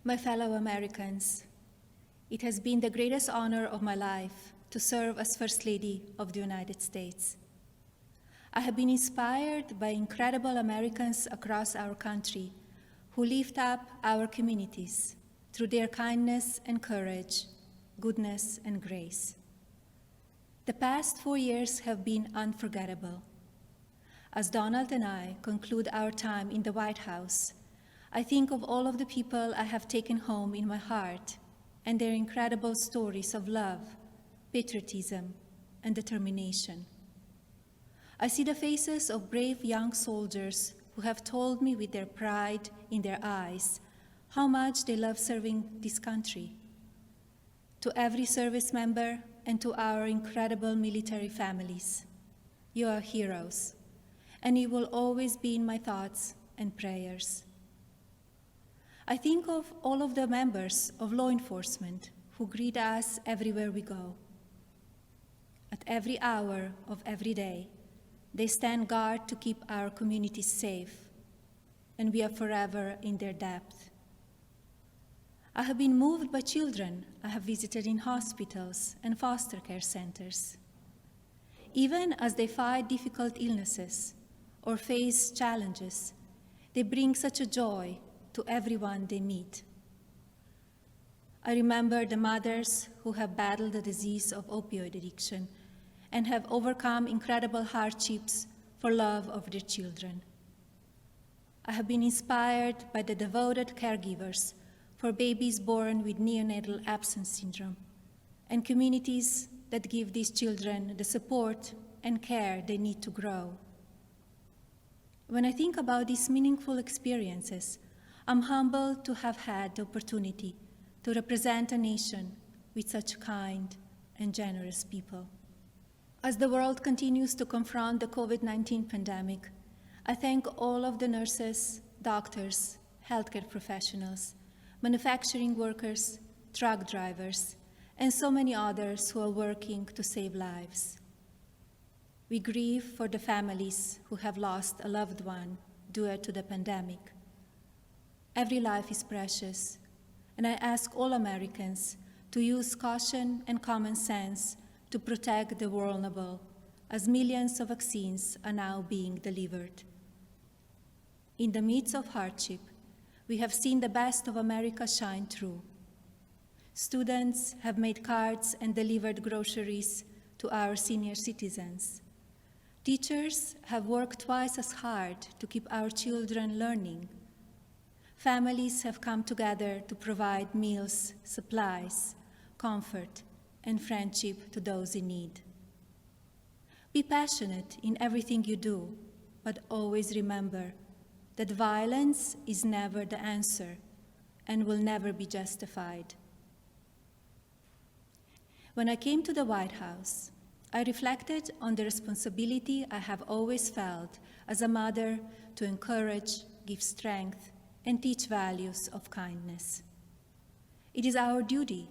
My fellow Americans, it has been the greatest honor of my life to serve as First Lady of the United States. I have been inspired by incredible Americans across our country who lift up our communities through their kindness and courage, goodness and grace. The past 4 years have been unforgettable. As Donald and I conclude our time in the White House, I think of all of the people I have taken home in my heart and their incredible stories of love, patriotism, and determination. I see the faces of brave young soldiers who have told me with their pride in their eyes how much they love serving this country. To every service member and to our incredible military families, you are heroes, and you will always be in my thoughts and prayers. I think of all of the members of law enforcement who greet us everywhere we go. At every hour of every day, they stand guard to keep our communities safe, and we are forever in their debt. I have been moved by children I have visited in hospitals and foster care centers. Even as they fight difficult illnesses or face challenges, they bring such a joy to everyone they meet. I remember the mothers who have battled the disease of opioid addiction and have overcome incredible hardships for love of their children. I have been inspired by the devoted caregivers for babies born with neonatal absence syndrome and communities that give these children the support and care they need to grow. When I think about these meaningful experiences, I'm humbled to have had the opportunity to represent a nation with such kind and generous people. As the world continues to confront the COVID-19 pandemic, I thank all of the nurses, doctors, healthcare professionals, manufacturing workers, truck drivers, and so many others who are working to save lives. We grieve for the families who have lost a loved one due to the pandemic. Every life is precious, and I ask all Americans to use caution and common sense to protect the vulnerable, as millions of vaccines are now being delivered. In the midst of hardship, we have seen the best of America shine through. Students have made cards and delivered groceries to our senior citizens. Teachers have worked twice as hard to keep our children learning. Families have come together to provide meals, supplies, comfort, and friendship to those in need. Be passionate in everything you do, but always remember that violence is never the answer and will never be justified. When I came to the White House, I reflected on the responsibility I have always felt as a mother to encourage, give strength, and teach values of kindness. It is our duty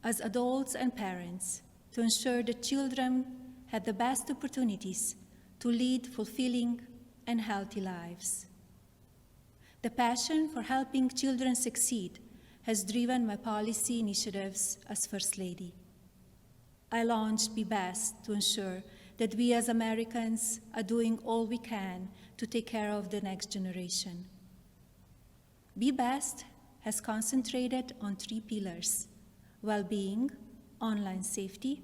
as adults and parents to ensure that children have the best opportunities to lead fulfilling and healthy lives. The passion for helping children succeed has driven my policy initiatives as First Lady. I launched Be Best to ensure that we as Americans are doing all we can to take care of the next generation. Be Best has concentrated on 3 pillars: well-being, online safety,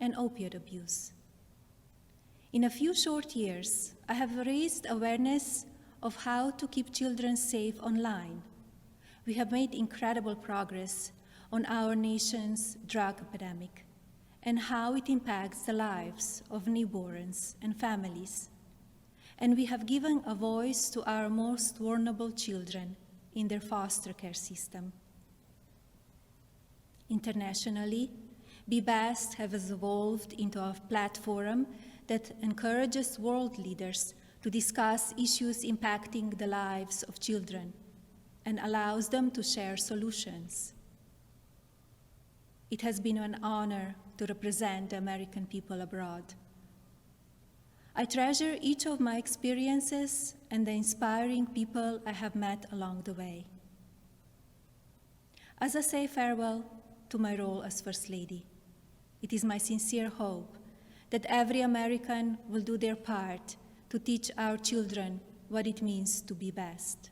and opioid abuse. In a few short years, I have raised awareness of how to keep children safe online. We have made incredible progress on our nation's drug epidemic and how it impacts the lives of newborns and families. And we have given a voice to our most vulnerable children in their foster care system. Internationally, Be Best has evolved into a platform that encourages world leaders to discuss issues impacting the lives of children and allows them to share solutions. It has been an honor to represent the American people abroad. I treasure each of my experiences and the inspiring people I have met along the way. As I say farewell to my role as First Lady, it is my sincere hope that every American will do their part to teach our children what it means to be best.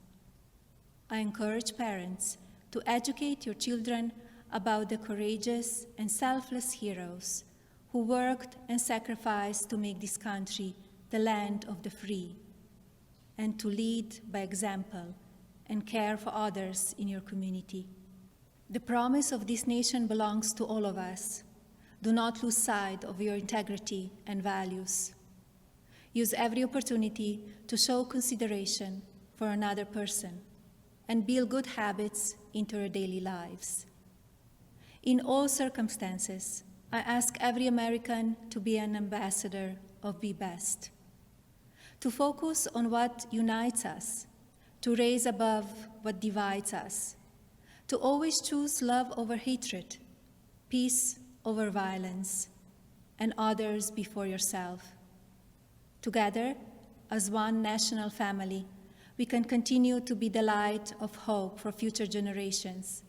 I encourage parents to educate your children about the courageous and selfless heroes who worked and sacrificed to make this country the land of the free, and to lead by example and care for others in your community. The promise of this nation belongs to all of us. Do not lose sight of your integrity and values. Use every opportunity to show consideration for another person and build good habits into your daily lives. In all circumstances, I ask every American to be an ambassador of Be Best, to focus on what unites us, to raise above what divides us, to always choose love over hatred, peace over violence, and others before yourself. Together, as one national family, we can continue to be the light of hope for future generations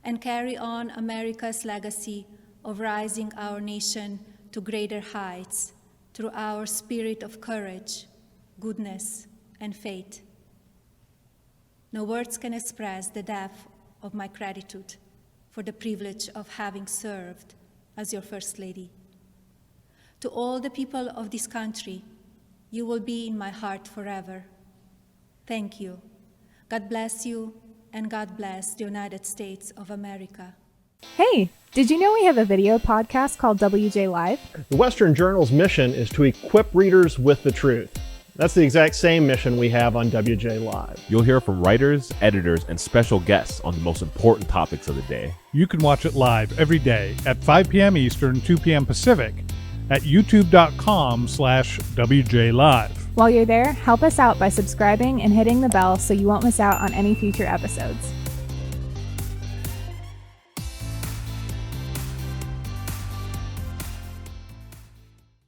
and carry on America's legacy of rising our nation to greater heights through our spirit of courage, goodness, and faith. No words can express the depth of my gratitude for the privilege of having served as your First Lady. To all the people of this country, you will be in my heart forever. Thank you. God bless you, and God bless the United States of America. Hey, did you know we have a video podcast called WJ Live? The Western Journal's mission is to equip readers with the truth. That's the exact same mission we have on WJ Live. You'll hear from writers, editors, and special guests on the most important topics of the day. You can watch it live every day at 5 p.m. Eastern, 2 p.m. Pacific at youtube.com/WJ Live. While you're there, help us out by subscribing and hitting the bell so you won't miss out on any future episodes.